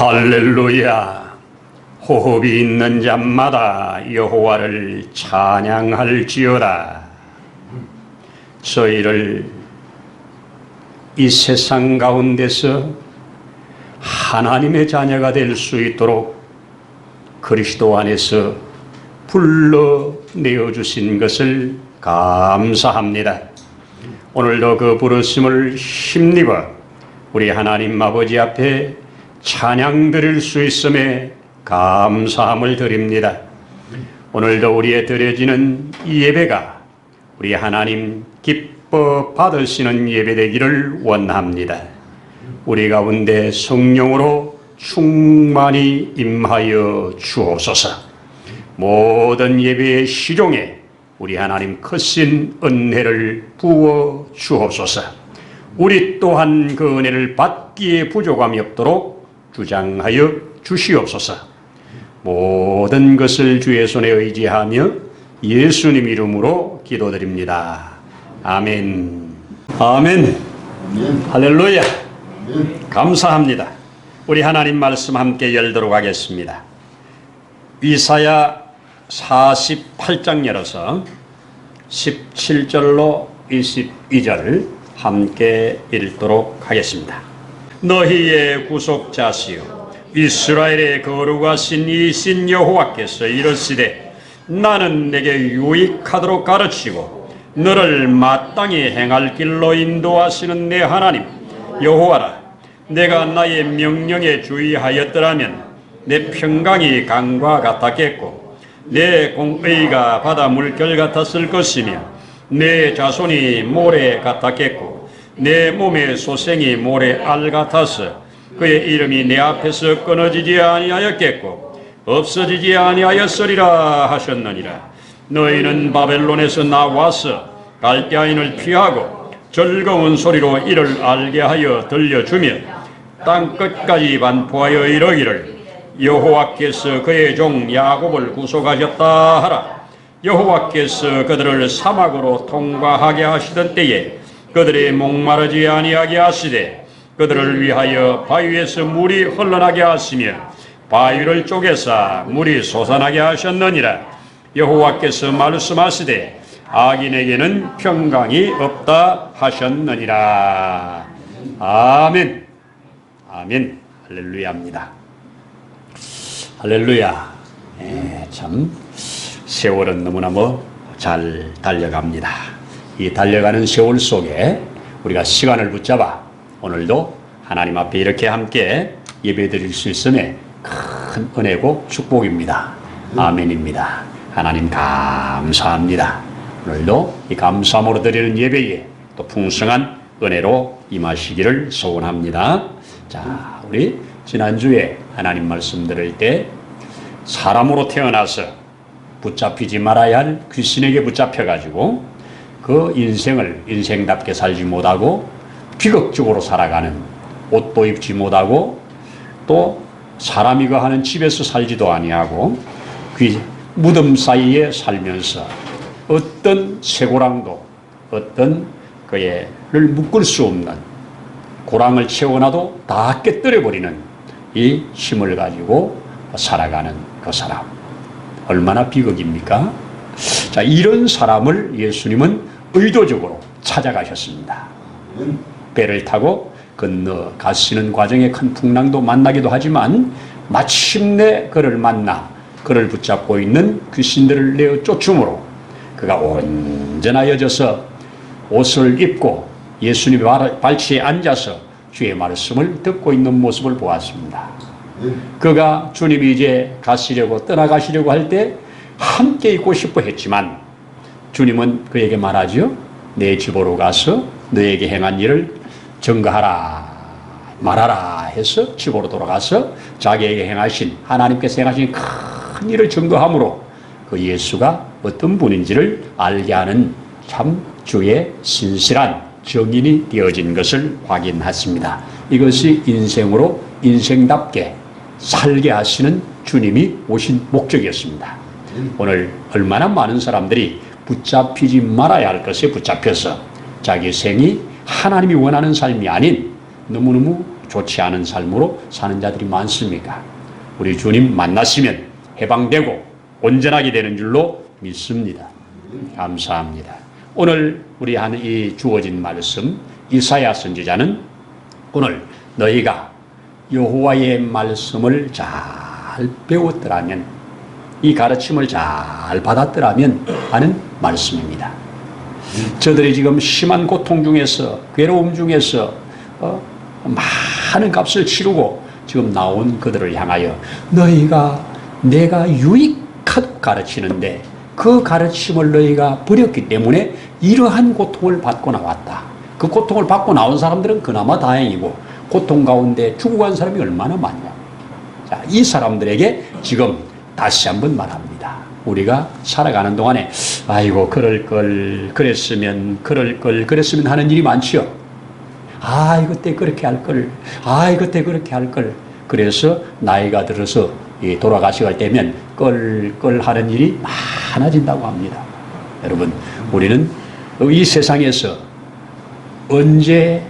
할렐루야. 호흡이 있는 자마다 여호와를 찬양할지어다. 저희를 이 세상 가운데서 하나님의 자녀가 될 수 있도록 그리스도 안에서 불러내어 주신 것을 감사합니다. 오늘도 그 부르심을 힘입어 우리 하나님 아버지 앞에 찬양 드릴 수 있음에 감사함을 드립니다. 오늘도 우리의 드려지는 이 예배가 우리 하나님 기뻐 받으시는 예배 되기를 원합니다. 우리 가운데 성령으로 충만히 임하여 주옵소서. 모든 예배의 시종에 우리 하나님 크신 은혜를 부어 주옵소서. 우리 또한 그 은혜를 받기에 부족함이 없도록 주장하여 주시옵소서. 모든 것을 주의 손에 의지하며 예수님 이름으로 기도드립니다. 아멘. 아멘. 할렐루야. 감사합니다. 우리 하나님 말씀 함께 열도록 하겠습니다. 이사야 48장 열어서 17절로 22절 함께 읽도록 하겠습니다. 너희의 구속자시요 이스라엘의 거룩하신 이신 여호와께서 이르시되 나는 내게 유익하도록 가르치고 너를 마땅히 행할 길로 인도하시는 내 하나님 여호와라. 내가 나의 명령에 주의하였더라면 내 평강이 강과 같았겠고 내 공의가 바다 물결 같았을 것이며 내 자손이 모래 같았겠고 내 몸의 소생이 모래알 같아서 그의 이름이 내 앞에서 끊어지지 아니하였겠고 없어지지 아니하였으리라 하셨느니라. 너희는 바벨론에서 나와서 갈대아인을 피하고 즐거운 소리로 이를 알게 하여 들려주며 땅 끝까지 반포하여 이르기를 여호와께서 그의 종 야곱을 구속하셨다 하라. 여호와께서 그들을 사막으로 통과하게 하시던 때에 그들이 목마르지 아니하게 하시되 그들을 위하여 바위에서 물이 흘러나게 하시며 바위를 쪼개사 물이 솟아나게 하셨느니라. 여호와께서 말씀하시되 악인에게는 평강이 없다 하셨느니라. 아멘. 아멘. 할렐루야입니다. 할렐루야. 참 세월은 너무나 잘 달려갑니다. 이 달려가는 세월 속에 우리가 시간을 붙잡아 오늘도 하나님 앞에 이렇게 함께 예배드릴 수 있음에 큰 은혜고 축복입니다. 아멘입니다. 하나님 감사합니다. 오늘도 이 감사함으로 드리는 예배에 또 풍성한 은혜로 임하시기를 소원합니다. 자, 우리 지난주에 하나님 말씀 들을 때 사람으로 태어나서 붙잡히지 말아야 할 귀신에게 붙잡혀가지고 그 인생을 인생답게 살지 못하고 비극적으로 살아가는, 옷도 입지 못하고 또 사람이 거하는 집에서 살지도 아니하고 무덤 사이에 살면서 어떤 쇠고랑도 어떤 그를 묶을 수 없는 고랑을 채워놔도 다 깨뜨려버리는 이 힘을 가지고 살아가는 그 사람, 얼마나 비극입니까? 자, 이런 사람을 예수님은 의도적으로 찾아가셨습니다. 배를 타고 건너가시는 과정에 큰 풍랑도 만나기도 하지만 마침내 그를 만나 그를 붙잡고 있는 귀신들을 내어 쫓음으로 그가 온전하여져서 옷을 입고 예수님의 발치에 앉아서 주의 말씀을 듣고 있는 모습을 보았습니다. 그가 주님이 이제 가시려고 떠나가시려고 할 때 함께 있고 싶어 했지만 주님은 그에게 말하죠. 내 집으로 가서 너에게 행한 일을 증거하라 말하라 해서 집으로 돌아가서 자기에게 행하신 하나님께서 행하신 큰 일을 증거함으로 그 예수가 어떤 분인지를 알게 하는 참 주의 신실한 증인이 되어진 것을 확인했습니다. 이것이 인생으로 인생답게 살게 하시는 주님이 오신 목적이었습니다. 오늘 얼마나 많은 사람들이 붙잡히지 말아야 할 것에 붙잡혀서 자기 생이 하나님이 원하는 삶이 아닌 너무너무 좋지 않은 삶으로 사는 자들이 많습니까? 우리 주님 만나시면 해방되고 온전하게 되는 줄로 믿습니다. 감사합니다. 오늘 우리 하는 이 주어진 말씀, 이사야 선지자는 오늘 너희가 여호와의 말씀을 잘 배웠더라면, 이 가르침을 잘 받았더라면 하는 말씀입니다. 저들이 지금 심한 고통 중에서, 괴로움 중에서 많은 값을 치르고 지금 나온 그들을 향하여 너희가 내가 유익하도록 가르치는데 그 가르침을 너희가 버렸기 때문에 이러한 고통을 받고 나왔다. 그 고통을 받고 나온 사람들은 그나마 다행이고 고통 가운데 죽어간 사람이 얼마나 많냐. 자, 이 사람들에게 지금 다시 한번 말합니다. 우리가 살아가는 동안에 아이고 그럴 걸 그랬으면, 그럴 걸 그랬으면 하는 일이 많지요. 아, 그때 그렇게 할 걸, 아, 그때 그렇게 할 걸. 그래서 나이가 들어서 돌아가시게 되면 껄껄 하는 일이 많아진다고 합니다. 여러분, 우리는 이 세상에서 언제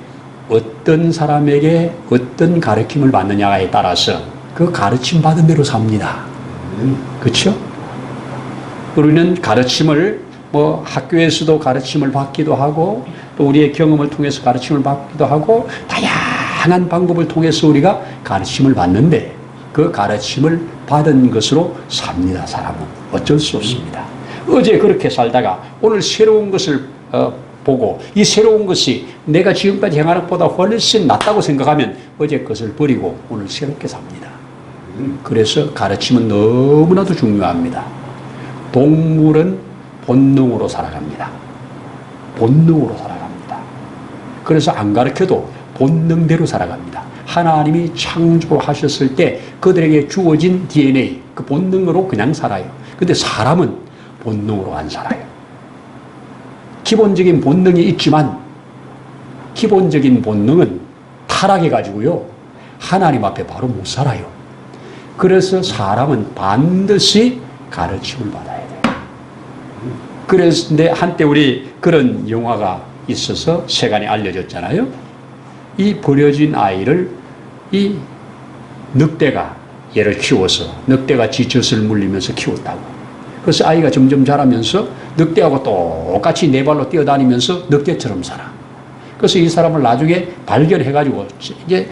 어떤 사람에게 어떤 가르침을 받느냐에 따라서 그 가르침 받은 대로 삽니다. 그렇죠? 우리는 가르침을 학교에서도 가르침을 받기도 하고 또 우리의 경험을 통해서 가르침을 받기도 하고 다양한 방법을 통해서 우리가 가르침을 받는데 그 가르침을 받은 것으로 삽니다. 사람은 어쩔 수 없습니다. 어제 그렇게 살다가 오늘 새로운 것을 보고 이 새로운 것이 내가 지금까지 행하는 것보다 훨씬 낫다고 생각하면 어제 것을 버리고 오늘 새롭게 삽니다. 그래서 가르침은 너무나도 중요합니다. 동물은 본능으로 살아갑니다. 본능으로 살아갑니다. 그래서 안 가르쳐도 본능대로 살아갑니다. 하나님이 창조하셨을 때 그들에게 주어진 DNA, 그 본능으로 그냥 살아요. 근데 사람은 본능으로 안 살아요. 기본적인 본능이 있지만 기본적인 본능은 타락해가지고요, 하나님 앞에 바로 못 살아요. 그래서 사람은 반드시 가르침을 받아야 돼요. 그런데 한때 우리 그런 영화가 있어서 세간에 알려졌잖아요. 이 버려진 아이를 이 늑대가 얘를 키워서 늑대가 지젖을 물리면서 키웠다고. 그래서 아이가 점점 자라면서 늑대하고 똑같이 네 발로 뛰어다니면서 늑대처럼 살아. 그래서 이 사람을 나중에 발견해가지고 이제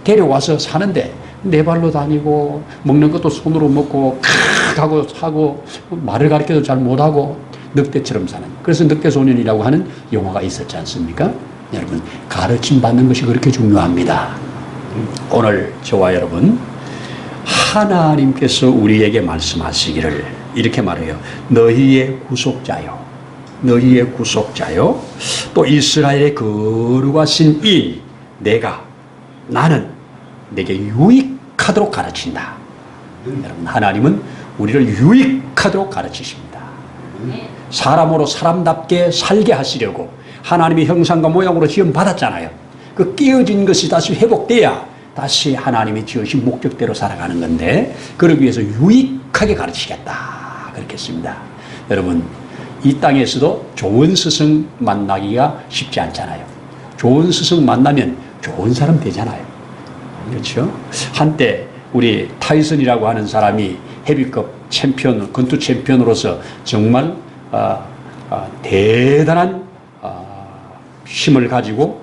데려와서 사는데 네 발로 다니고 먹는 것도 손으로 먹고 하고 하고 말을 가르쳐도 잘 못하고 늑대처럼 사는, 그래서 늑대소년이라고 하는 영화가 있었지 않습니까? 여러분, 가르침 받는 것이 그렇게 중요합니다. 오늘 저와 여러분, 하나님께서 우리에게 말씀하시기를 이렇게 말해요. 너희의 구속자요, 너희의 구속자요, 또 이스라엘의 거룩하신 이 나는 내게 유익하도록 가르친다. 여러분, 하나님은 우리를 유익하도록 가르치십니다. 사람으로 사람답게 살게 하시려고 하나님의 형상과 모양으로 지음 받았잖아요. 그 깨어진 것이 다시 회복돼야 다시 하나님이 지으신 목적대로 살아가는 건데, 그러기 위해서 유익하게 가르치겠다 그렇게 했습니다. 여러분, 이 땅에서도 좋은 스승 만나기가 쉽지 않잖아요. 좋은 스승 만나면 좋은 사람 되잖아요. 그렇죠? 한때 우리 타이슨이라고 하는 사람이 헤비급 챔피언, 권투 챔피언으로서 정말 대단한 힘을 가지고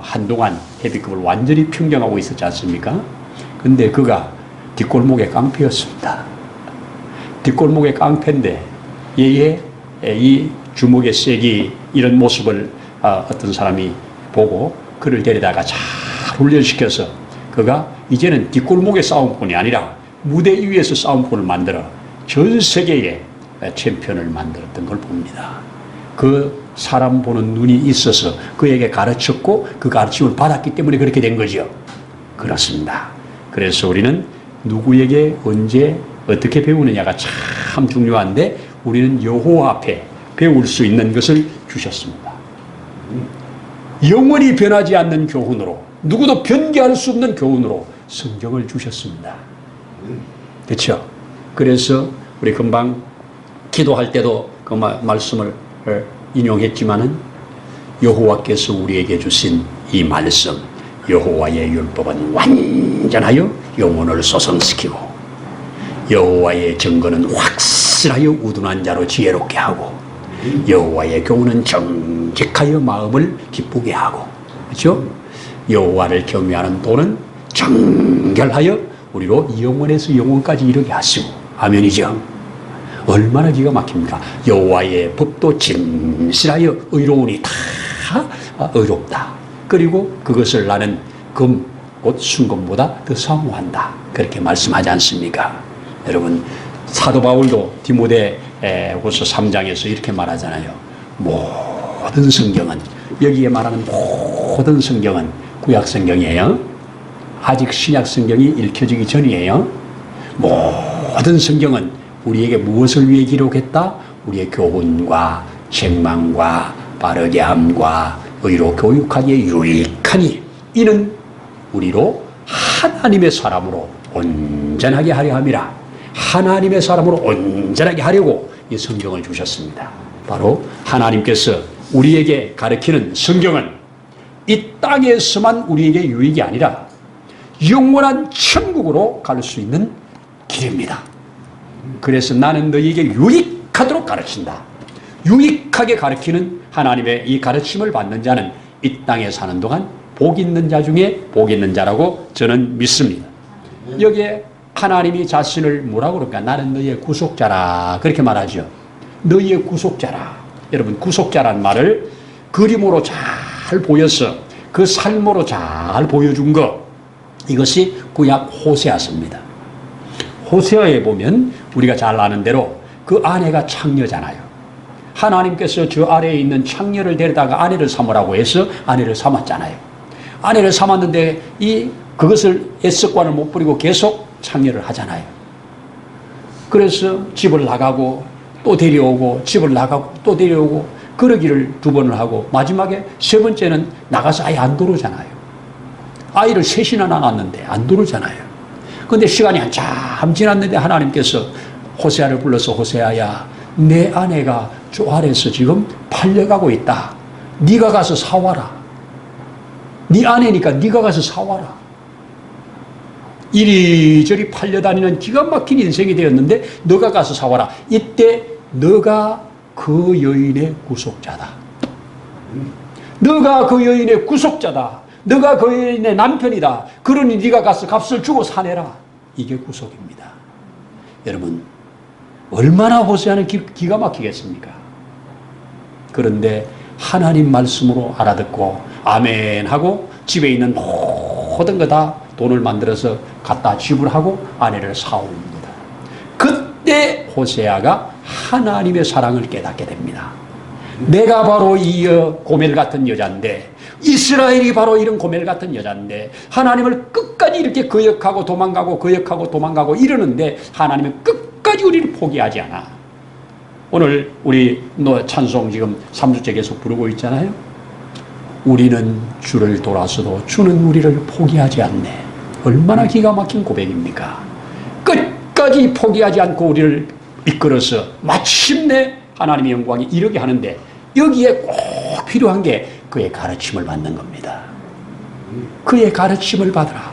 한동안 헤비급을 완전히 평정하고 있었지 않습니까? 근데 그가 뒷골목의 깡패였습니다. 뒷골목의 깡패인데 얘의 이 주먹의 세기, 이런 모습을 어떤 사람이 보고 그를 데려다가 잘 훈련시켜서 그가 이제는 뒷골목의 싸움꾼이 아니라 무대 위에서 싸움꾼을 만들어 전 세계의 챔피언을 만들었던 걸 봅니다. 그 사람 보는 눈이 있어서 그에게 가르쳤고 그 가르침을 받았기 때문에 그렇게 된 거죠. 그렇습니다. 그래서 우리는 누구에게 언제 어떻게 배우느냐가 참 중요한데, 우리는 여호와 앞에 배울 수 있는 것을 주셨습니다. 영원히 변하지 않는 교훈으로, 누구도 변개할 수 없는 교훈으로 성경을 주셨습니다. 그렇죠? 그래서 우리 금방 기도할 때도 그 말씀을 인용했지만은 여호와께서 우리에게 주신 이 말씀, 여호와의 율법은 완전하여 영혼을 소성시키고 여호와의 증거는 확실하여 우둔한 자로 지혜롭게 하고 여호와의 교훈은 정직하여 마음을 기쁘게 하고 그렇죠? 여호와를 경외하는 도는 정결하여 우리로 영원에서 영원까지 이르게 하시고 아멘이죠. 얼마나 기가 막힙니까? 여호와의 법도 진실하여 의로우니 다 의롭다. 그리고 그것을 나는 금 곧 순금보다 더 사모한다. 그렇게 말씀하지 않습니까? 여러분 사도 바울도 디모데후서 3장에서 이렇게 말하잖아요. 모든 성경은 여기에 말하는 모든 성경은 구약 성경이에요. 아직 신약 성경이 읽혀지기 전이에요. 모든 성경은 우리에게 무엇을 위해 기록했다? 우리의 교훈과 책망과 바르게 함과 의로 교육하기에 유익하니 이는 우리로 하나님의 사람으로 온전하게 하려 함이라. 하나님의 사람으로 온전하게 하려고 이 성경을 주셨습니다. 바로 하나님께서 우리에게 가르치는 성경은 이 땅에서만 우리에게 유익이 아니라 영원한 천국으로 갈 수 있는 길입니다. 그래서 나는 너희에게 유익하도록 가르친다. 유익하게 가르치는 하나님의 이 가르침을 받는 자는 이 땅에 사는 동안 복 있는 자 중에 복 있는 자라고 저는 믿습니다. 여기에 하나님이 자신을 뭐라고 그럴까? 나는 너희의 구속자라 그렇게 말하죠. 너희의 구속자라. 여러분 구속자란 말을 그림으로 잘 보여서 그 삶으로 잘 보여준 것 이것이 구약 호세아서입니다. 호세아에 보면 우리가 잘 아는 대로 그 아내가 창녀잖아요. 하나님께서 저 아래에 있는 창녀를 데려다가 아내를 삼으라고 해서 아내를 삼았잖아요. 아내를 삼았는데 그것을 애석관을 못 부리고 계속 창녀를 하잖아요. 그래서 집을 나가고 또 데려오고 집을 나가고 또 데려오고 그러기를 2번을 하고 마지막에 3번째는 나가서 아예 안 들어오잖아요. 아이를 셋이나 낳았는데 안 들어오잖아요. 그런데 시간이 한참 지났는데 하나님께서 호세아를 불러서 호세아야 내 아내가 저 아래에서 지금 팔려가고 있다. 네가 가서 사와라. 네 아내니까 네가 가서 사와라. 이리저리 팔려다니는 기가 막힌 인생이 되었는데 너가 가서 사와라. 이때 너가 그 여인의 구속자다. 너가 그 여인의 구속자다. 너가 그 여인의 남편이다. 그러니 네가 가서 값을 주고 사내라. 이게 구속입니다. 여러분 얼마나 호세아는 기가 막히겠습니까? 그런데 하나님 말씀으로 알아듣고 아멘 하고 집에 있는 모든 거 다 돈을 만들어서 갖다 지불하고 아내를 사옵니다. 그때 호세아가 하나님의 사랑을 깨닫게 됩니다. 내가 바로 이 고멜 같은 여자인데 이스라엘이 바로 이런 고멜 같은 여자인데 하나님을 끝까지 이렇게 거역하고 도망가고 거역하고 도망가고 이러는데 하나님은 끝까지 우리를 포기하지 않아. 오늘 우리 찬송 지금 3주째 계속 부르고 있잖아요. 우리는 주를 돌아서도 주는 우리를 포기하지 않네. 얼마나 기가 막힌 고백입니까? 끝까지 포기하지 않고 우리를 이끌어서 마침내 하나님의 영광이 이르게 하는데 여기에 꼭 필요한 게 그의 가르침을 받는 겁니다. 그의 가르침을 받으라.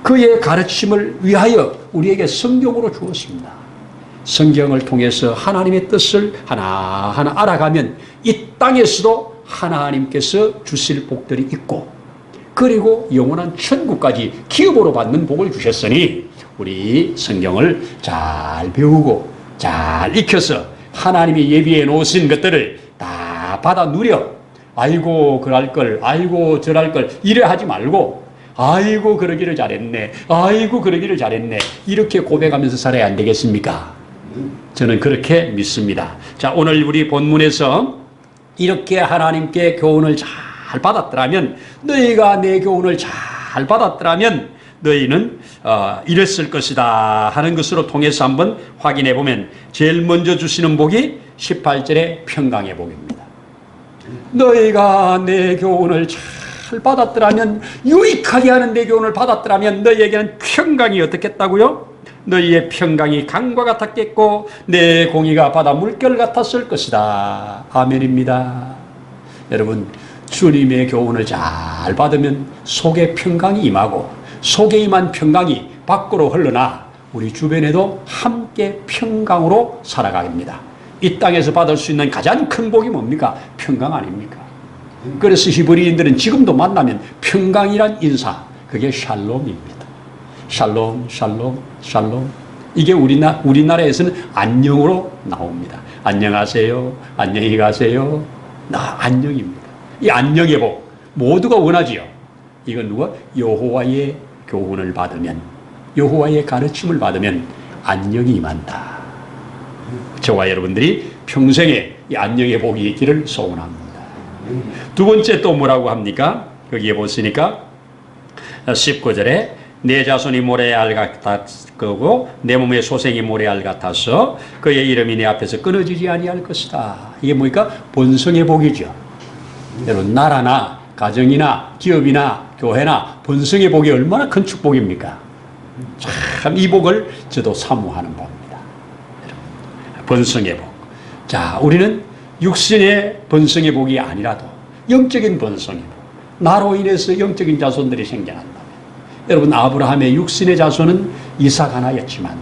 그의 가르침을 위하여 우리에게 성경으로 주었습니다. 성경을 통해서 하나님의 뜻을 하나하나 알아가면 이 땅에서도 하나님께서 주실 복들이 있고 그리고 영원한 천국까지 기업으로 받는 복을 주셨으니 우리 성경을 잘 배우고 잘 익혀서 하나님이 예비해 놓으신 것들을 다 받아 누려 아이고 그럴 걸 아이고 저럴 걸 이래 하지 말고 아이고 그러기를 잘했네 아이고 그러기를 잘했네 이렇게 고백하면서 살아야 안 되겠습니까? 저는 그렇게 믿습니다. 자, 오늘 우리 본문에서 이렇게 하나님께 교훈을 잘 받았더라면 너희가 내 교훈을 잘 받았더라면 너희는 이랬을 것이다 하는 것으로 통해서 한번 확인해 보면 제일 먼저 주시는 복이 18절의 평강의 복입니다. 너희가 내 교훈을 잘 받았더라면 유익하게 하는 내 교훈을 받았더라면 너희에게는 평강이 어떻겠다고요? 너희의 평강이 강과 같았겠고 내 공의가 바다 물결 같았을 것이다. 아멘입니다. 여러분 주님의 교훈을 잘 받으면 속에 평강이 임하고 속에 임한 평강이 밖으로 흘러나 우리 주변에도 함께 평강으로 살아갑니다. 이 땅에서 받을 수 있는 가장 큰 복이 뭡니까? 평강 아닙니까? 그래서 히브리인들은 지금도 만나면 평강이란 인사, 그게 샬롬입니다. 샬롬, 샬롬, 샬롬. 이게 우리나라에서는 안녕으로 나옵니다. 안녕하세요. 안녕히 가세요. 안녕입니다. 이 안녕의 복 모두가 원하지요. 이건 누가? 여호와의 교훈을 받으면, 여호와의 가르침을 받으면 안녕이 임한다. 저와 여러분들이 평생에 이 안녕의 복이 있기를 소원합니다. 두 번째 또 뭐라고 합니까? 여기에 보시니까 19절에 내 자손이 모래알 같았고 내 몸의 소생이 모래알 같아서 그의 이름이 내 앞에서 끊어지지 아니할 것이다. 이게 뭡니까? 본성의 복이죠. 여러분, 나라나 가정이나 기업이나 교회나 본성의 복이 얼마나 큰 축복입니까? 참 이 복을 저도 사모하는 바입니다. 본성의 복. 자, 우리는 육신의 본성의 복이 아니라도 영적인 본성의 복, 나로 인해서 영적인 자손들이 생겨난다면, 여러분, 아브라함의 육신의 자손은 이삭 하나였지만,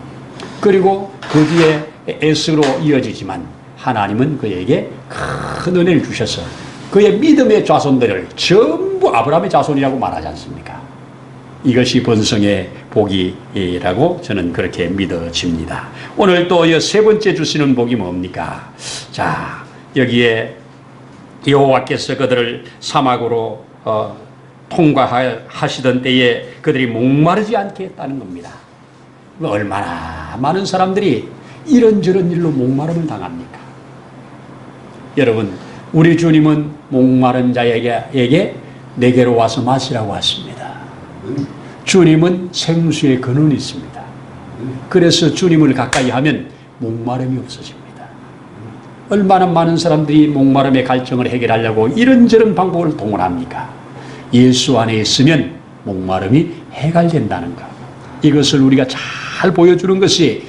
그리고 그 뒤에 에스로 이어지지만 하나님은 그에게 큰 은혜를 주셔서 그의 믿음의 자손들을 전부 아브라함의 자손이라고 말하지 않습니까? 이것이 본성의 복이라고 저는 그렇게 믿어집니다. 오늘 또 세 번째 주시는 복이 뭡니까? 자, 여기에 여호와께서 그들을 사막으로 통과하시던 때에 그들이 목마르지 않게 했다는 겁니다. 얼마나 많은 사람들이 이런저런 일로 목마름을 당합니까? 여러분, 우리 주님은 목마른 자에게 내게로 와서 마시라고 하십니다. 주님은 생수의 근원이 있습니다. 그래서 주님을 가까이 하면 목마름이 없어집니다. 얼마나 많은 사람들이 목마름의 갈증을 해결하려고 이런저런 방법을 동원합니까? 예수 안에 있으면 목마름이 해결된다는 것. 이것을 우리가 잘 보여주는 것이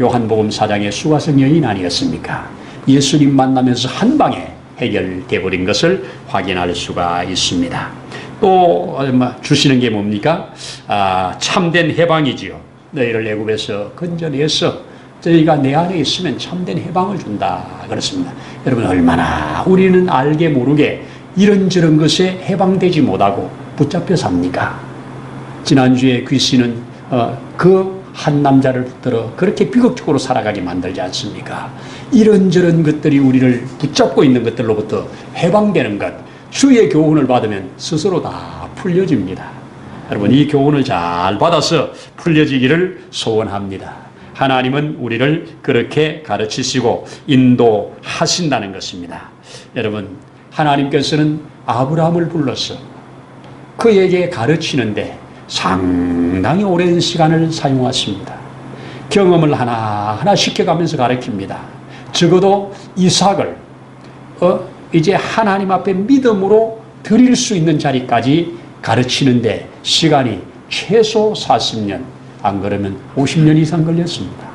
요한복음 4장의 수가성 여인 아니었습니까? 예수님 만나면서 한 방에 해결돼 버린 것을 확인할 수가 있습니다. 또 주시는 게 뭡니까? 참된 해방이지요. 너희를 애굽에서 건져내서 저희가 내 안에 있으면 참된 해방을 준다 그렇습니다. 여러분, 얼마나 우리는 알게 모르게 이런저런 것에 해방되지 못하고 붙잡혀 삽니까? 지난주에 귀신은 그 한 남자를 붙들어 그렇게 비극적으로 살아가게 만들지 않습니까? 이런저런 것들이 우리를 붙잡고 있는 것들로부터 해방되는 것, 주의 교훈을 받으면 스스로 다 풀려집니다. 여러분, 이 교훈을 잘 받아서 풀려지기를 소원합니다. 하나님은 우리를 그렇게 가르치시고 인도하신다는 것입니다. 여러분, 하나님께서는 아브라함을 불러서 그에게 가르치는데 상당히 오랜 시간을 사용하십니다. 경험을 하나하나 시켜가면서 가르칩니다. 적어도 이삭을 이제 하나님 앞에 믿음으로 드릴 수 있는 자리까지 가르치는데 시간이 최소 40년, 안 그러면 50년 이상 걸렸습니다.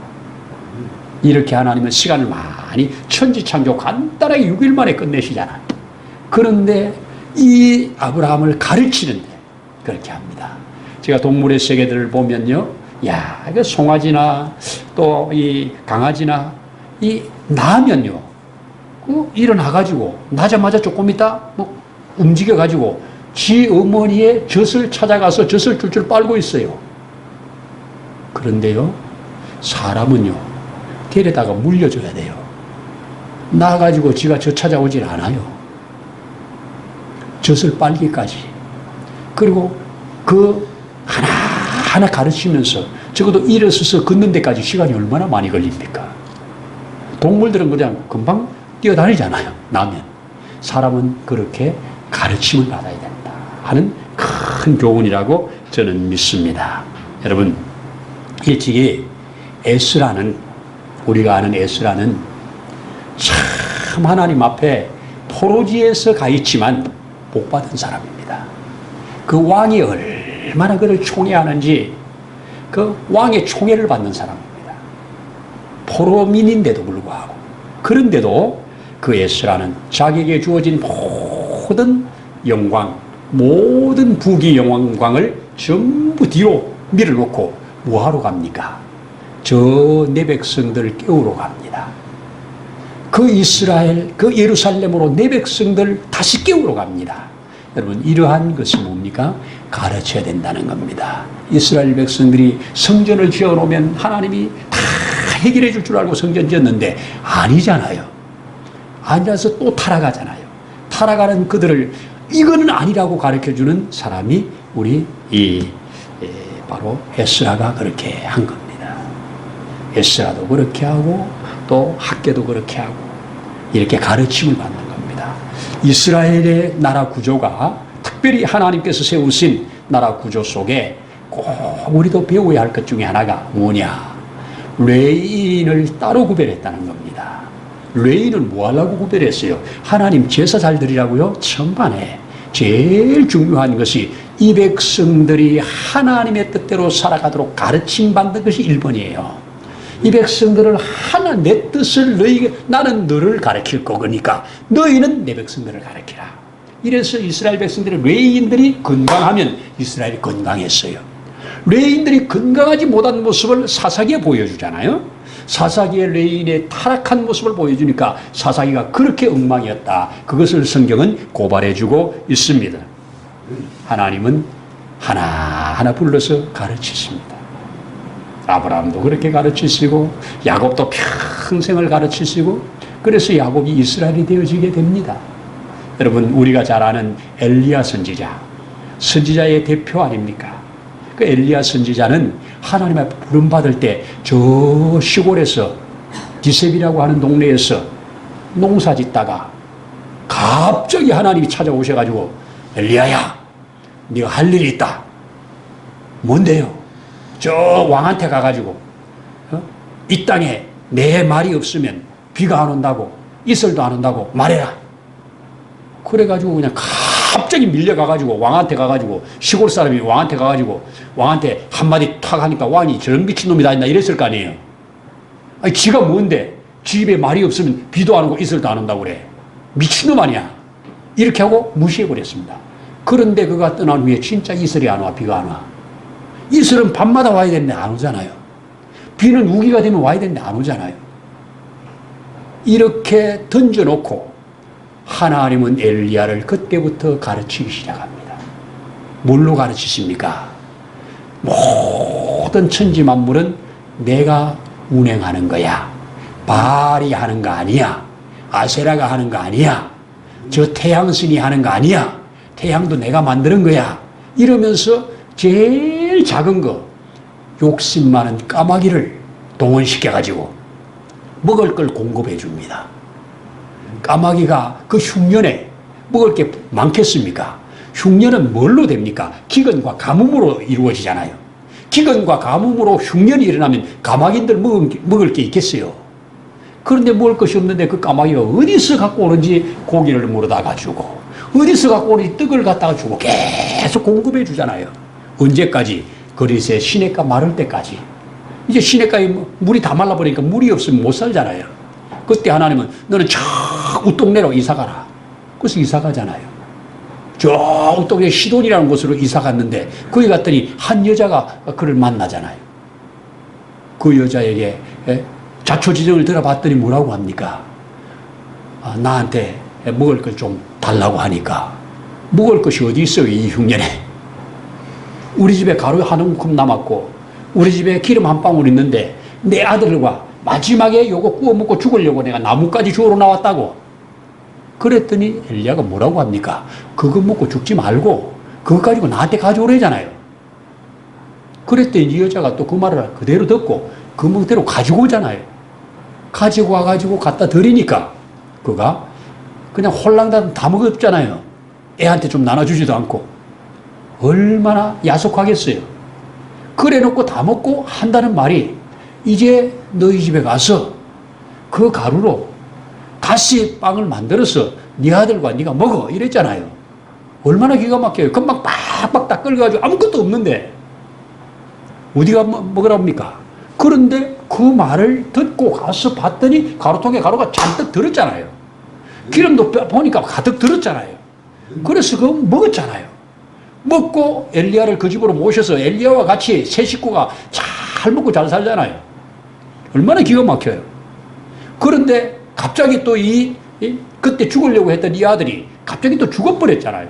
이렇게 하나님은 시간을 많이 천지창조 간단하게 6일 만에 끝내시잖아요. 그런데 이 아브라함을 가르치는데 그렇게 합니다. 제가 동물의 세계들을 보면요, 야, 이거 송아지나 또 이 강아지나 이 나면요, 일어나가지고 나자마자 조금 있다 움직여가지고 지 어머니의 젖을 찾아가서 젖을 줄줄 빨고 있어요. 그런데요, 사람은요, 데려다가 물려줘야 돼요. 나가지고 지가 젖 찾아오질 않아요. 젖을 빨기까지. 그리고 그 하나하나 가르치면서 적어도 일어서서 걷는 데까지 시간이 얼마나 많이 걸립니까? 동물들은 그냥 금방 뛰어다니잖아요, 나면. 사람은 그렇게 가르침을 받아야 된다 하는 큰 교훈이라고 저는 믿습니다. 여러분, 일찍이 에스라는, 우리가 아는 에스라는 참 하나님 앞에 포로지에서 가 있지만 복받은 사람입니다. 그 왕이 얼마나 그를 총애하는지 그 왕의 총애를 받는 사람입니다. 포로민인데도 불구하고. 그런데도 그 에스라는 자기에게 주어진 모든 영광, 모든 부귀 영광을 전부 뒤로 밀어놓고 뭐하러 갑니까? 저 내 백성들을 깨우러 갑니다. 그 이스라엘, 그 예루살렘으로 내 백성들 다시 깨우러 갑니다. 여러분, 이러한 것이 뭡니까? 가르쳐야 된다는 겁니다. 이스라엘 백성들이 성전을 지어놓으면 하나님이 다 해결해 줄 줄 알고 성전 지었는데 아니잖아요. 아니라서 또 타락하잖아요. 타락하는 그들을 이거는 아니라고 가르쳐주는 사람이 우리 바로 에스라가 그렇게 한 겁니다. 에스라도 그렇게 하고 또 학개도 그렇게 하고 이렇게 가르침을 받는 겁니다. 이스라엘의 나라 구조가 특별히 하나님께서 세우신 나라 구조 속에 꼭 우리도 배워야 할 것 중에 하나가 뭐냐? 레위인을 따로 구별했다는 겁니다. 레위인은 뭐 하려고 구별했어요? 하나님 제사 잘 드리라고요? 천만에. 제일 중요한 것이 이 백성들이 하나님의 뜻대로 살아가도록 가르침받는 것이 1번이에요. 이 백성들을 하나 내 뜻을 너희에게 나는 너를 가르칠 거니까 너희는 내 백성들을 가르치라. 이래서 이스라엘 백성들의 레위인들이 건강하면 이스라엘이 건강했어요. 레위인들이 건강하지 못한 모습을 사사기에 보여주잖아요. 사사기의 레위인의 타락한 모습을 보여주니까 사사기가 그렇게 엉망이었다. 그것을 성경은 고발해주고 있습니다. 하나님은 하나하나 불러서 가르치십니다. 아브라함도 그렇게 가르치시고 야곱도 평생을 가르치시고 그래서 야곱이 이스라엘이 되어지게 됩니다. 여러분, 우리가 잘 아는 엘리야 선지자, 선지자의 대표 아닙니까? 그 엘리야 선지자는 하나님 앞에 부름받을 때 저 시골에서 디셉이라고 하는 동네에서 농사 짓다가 갑자기 하나님이 찾아오셔가지고 엘리야야, 네가 할 일이 있다. 뭔데요? 저 왕한테 가가지고 이 땅에 내 말이 없으면 비가 안 온다고 이슬도 안 온다고 말해라. 그래가지고 그냥 갑자기 밀려가가지고 왕한테 가가지고 시골 사람이 왕한테 가가지고 왕한테 한마디 탁 하니까 왕이 저런 미친놈이 다 있나 이랬을 거 아니에요. 아니 지가 뭔데 지 입에 말이 없으면 비도 안 오고 이슬도 안 온다고 그래. 미친놈 아니야. 이렇게 하고 무시해버렸습니다. 그런데 그가 떠난 후에 진짜 이슬이 안 와. 비가 안 와. 이슬은 밤마다 와야 되는데 안 오잖아요. 비는 우기가 되면 와야 되는데 안 오잖아요. 이렇게 던져놓고 하나님은 엘리야를 그때부터 가르치기 시작합니다. 뭘로 가르치십니까? 모든 천지 만물은 내가 운행하는 거야. 바알이 하는 거 아니야. 아세라가 하는 거 아니야. 저 태양신이 하는 거 아니야. 태양도 내가 만드는 거야. 이러면서 제일 작은 거, 욕심 많은 까마귀를 동원시켜가지고 먹을 걸 공급해 줍니다. 까마귀가 그 흉년에 먹을 게 많겠습니까? 흉년은 뭘로 됩니까? 기근과 가뭄으로 이루어지잖아요. 기근과 가뭄으로 흉년이 일어나면 까마귀들 먹을 게 있겠어요. 그런데 먹을 것이 없는데 그 까마귀가 어디서 갖고 오는지 고기를 물어다 가지고 어디서 갖고 오는지 떡을 갖다가 주고 계속 공급해 주잖아요. 언제까지? 그릇에 시냇가 마를 때까지. 이제 시냇가에 물이 다 말라버리니까 물이 없으면 못 살잖아요. 그때 하나님은 너는 저 우동네로 이사가라. 그래서 이사가잖아요. 저 우동네 시돈이라는 곳으로 이사갔는데 거기 갔더니 한 여자가 그를 만나잖아요. 그 여자에게 자초지종을 들어봤더니 뭐라고 합니까? 나한테 먹을 걸 좀 달라고 하니까 먹을 것이 어디 있어요 이 흉년에. 우리 집에 가루 한 움큼 남았고 우리 집에 기름 한 방울 있는데 내 아들과 마지막에 요거 구워 먹고 죽으려고 내가 나뭇가지 주우러 나왔다고. 그랬더니 엘리야가 뭐라고 합니까? 그거 먹고 죽지 말고 그거 가지고 나한테 가져오래잖아요. 그랬더니 이 여자가 또 그 말을 그대로 듣고 그 먹대로 가지고 오잖아요. 가지고 와가지고 갖다 드리니까 그가 그냥 홀랑당 다 먹었잖아요. 애한테 좀 나눠주지도 않고. 얼마나 야속하겠어요. 그래 놓고 다 먹고 한다는 말이 이제 너희 집에 가서 그 가루로 다시 빵을 만들어서 네 아들과 네가 먹어 이랬잖아요. 얼마나 기가 막혀요. 금방 빡빡 다 끓여가지고 아무것도 없는데 어디가 먹으랍니까? 그런데 그 말을 듣고 가서 봤더니 가루통에 가루가 잔뜩 들었잖아요. 기름도 보니까 가득 들었잖아요. 그래서 그거 먹었잖아요. 먹고 엘리야를 그 집으로 모셔서 엘리야와 같이 세 식구가 잘 먹고 잘 살잖아요. 얼마나 기가 막혀요. 그런데 갑자기 또 그때 죽으려고 했던 이 아들이 갑자기 또 죽어버렸잖아요.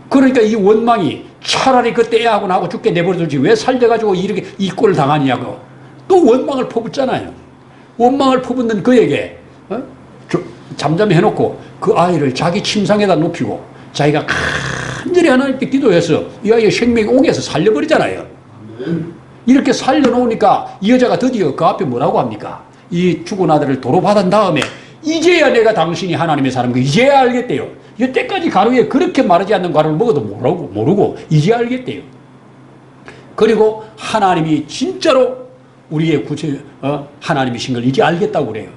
그러니까 이 원망이 차라리 그때 애하고 나하고 죽게 내버려두지 왜 살려가지고 이렇게 이 꼴을 당하냐고 또 원망을 퍼붓잖아요. 원망을 퍼붓는 그에게 잠잠히 해놓고 그 아이를 자기 침상에다 눕히고 자기가 간절히 하나님께 기도해서 이 아이의 생명이 오게 해서 살려버리잖아요. 이렇게 살려놓으니까 이 여자가 드디어 그 앞에 뭐라고 합니까? 이 죽은 아들을 도로 받은 다음에 이제야 내가 당신이 하나님의 사람인 거 이제야 알겠대요. 여태까지 가루에 그렇게 마르지 않는 가루를 먹어도 모르고 이제 알겠대요. 그리고 하나님이 진짜로 우리의 하나님이신 걸 이제 알겠다고 그래요.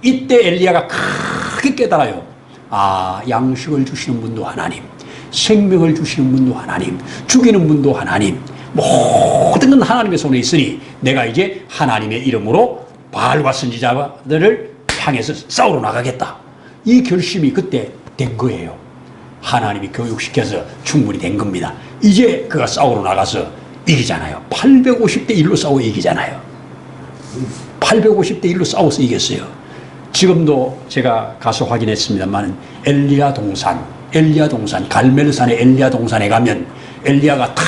이때 엘리야가 크게 깨달아요. 아, 양식을 주시는 분도 하나님, 생명을 주시는 분도 하나님, 죽이는 분도 하나님, 모든 건 하나님의 손에 있으니 내가 이제 하나님의 이름으로 바알과 선지자들을 향해서 싸우러 나가겠다. 이 결심이 그때 된 거예요. 하나님이 교육시켜서 충분히 된 겁니다. 이제 그가 싸우러 나가서 이기잖아요. 850대 1로 싸워 이기잖아요. 850대 1로 싸워서 이겼어요. 지금도 제가 가서 확인했습니다만 엘리야 동산, 갈멜산의 엘리야 동산에 가면 엘리야가 탁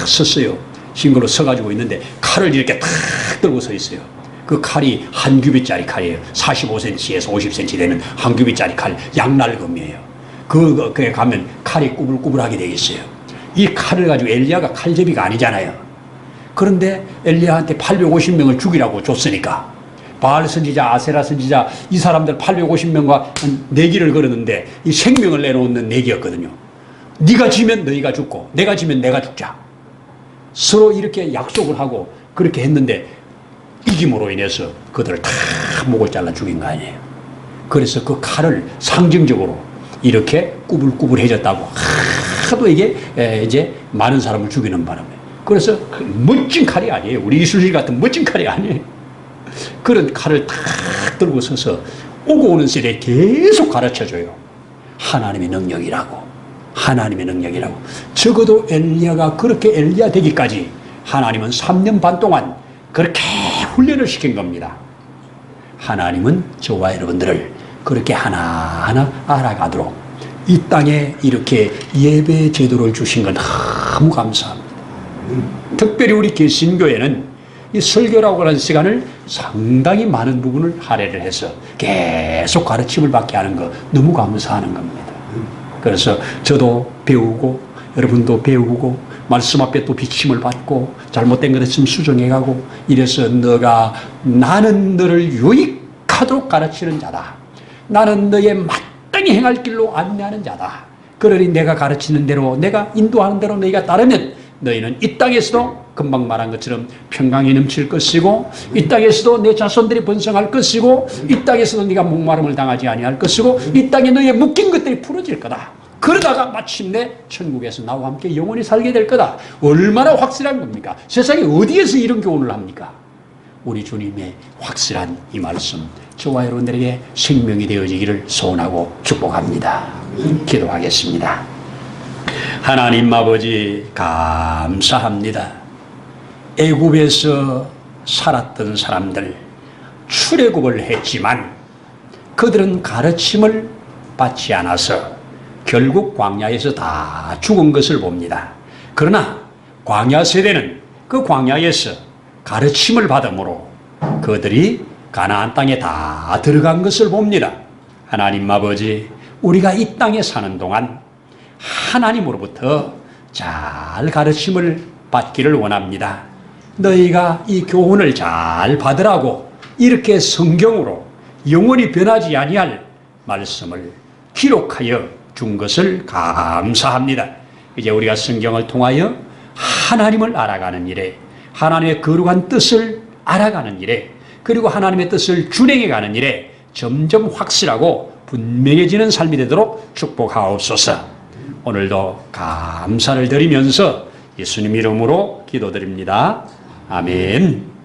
섰어요. 싱글로 서가지고 있는데 칼을 이렇게 탁 들고 서 있어요. 그 칼이 한 규빗짜리 칼이에요. 45cm에서 50cm 되는 한 규빗짜리 칼, 양날검이에요. 그에 가면 칼이 꾸불꾸불하게 되어 있어요. 이 칼을 가지고 엘리야가 칼제비가 아니잖아요. 그런데 엘리야한테 850명을 죽이라고 줬으니까 바알 선지자, 아세라 선지자 이 사람들 850명과 내기를 걸었는데 이 생명을 내놓는 내기였거든요. 네가 지면 너희가 죽고 내가 지면 내가 죽자. 서로 이렇게 약속을 하고 그렇게 했는데 이김으로 인해서 그들을 다 목을 잘라 죽인 거 아니에요. 그래서 그 칼을 상징적으로 이렇게 꾸불꾸불해졌다고 하도 이게 이제 많은 사람을 죽이는 바람에 그래서 멋진 칼이 아니에요. 우리 이슬실 같은 멋진 칼이 아니에요. 그런 칼을 탁 들고 서서 오고 오는 세대에 계속 가르쳐줘요. 하나님의 능력이라고. 하나님의 능력이라고. 적어도 엘리야가 그렇게 엘리야 되기까지 하나님은 3년 반 동안 그렇게 훈련을 시킨 겁니다. 하나님은 저와 여러분들을 그렇게 하나하나 알아가도록 이 땅에 이렇게 예배 제도를 주신 건 너무 감사합니다. 특별히 우리 개신교회는 이 설교라고 하는 시간을 상당히 많은 부분을 할애를 해서 계속 가르침을 받게 하는 거 너무 감사하는 겁니다. 그래서 저도 배우고 여러분도 배우고 말씀 앞에 또 비침을 받고 잘못된 것 있으면 수정해가고 이래서 나는 너를 유익하도록 가르치는 자다. 나는 너의 마땅히 행할 길로 안내하는 자다. 그러니 내가 가르치는 대로 내가 인도하는 대로 너희가 따르면 너희는 이 땅에서도 금방 말한 것처럼 평강이 넘칠 것이고 이 땅에서도 내 자손들이 번성할 것이고 이 땅에서도 네가 목마름을 당하지 아니할 것이고 이 땅에 너희의 묶인 것들이 풀어질 거다. 그러다가 마침내 천국에서 나와 함께 영원히 살게 될 거다. 얼마나 확실한 겁니까? 세상에 어디에서 이런 교훈을 합니까? 우리 주님의 확실한 이 말씀 저와 여러분들에게 생명이 되어지기를 소원하고 축복합니다. 기도하겠습니다. 하나님 아버지 감사합니다. 애굽에서 살았던 사람들 출애굽을 했지만 그들은 가르침을 받지 않아서 결국 광야에서 다 죽은 것을 봅니다. 그러나 광야 세대는 그 광야에서 가르침을 받음으로 그들이 가나안 땅에 다 들어간 것을 봅니다. 하나님 아버지 우리가 이 땅에 사는 동안 하나님으로부터 잘 가르침을 받기를 원합니다. 너희가 이 교훈을 잘 받으라고 이렇게 성경으로 영원히 변하지 아니할 말씀을 기록하여 준 것을 감사합니다. 이제 우리가 성경을 통하여 하나님을 알아가는 일에 하나님의 거룩한 뜻을 알아가는 일에 그리고 하나님의 뜻을 준행해가는 일에 점점 확실하고 분명해지는 삶이 되도록 축복하옵소서. 오늘도 감사를 드리면서 예수님 이름으로 기도드립니다. 아멘.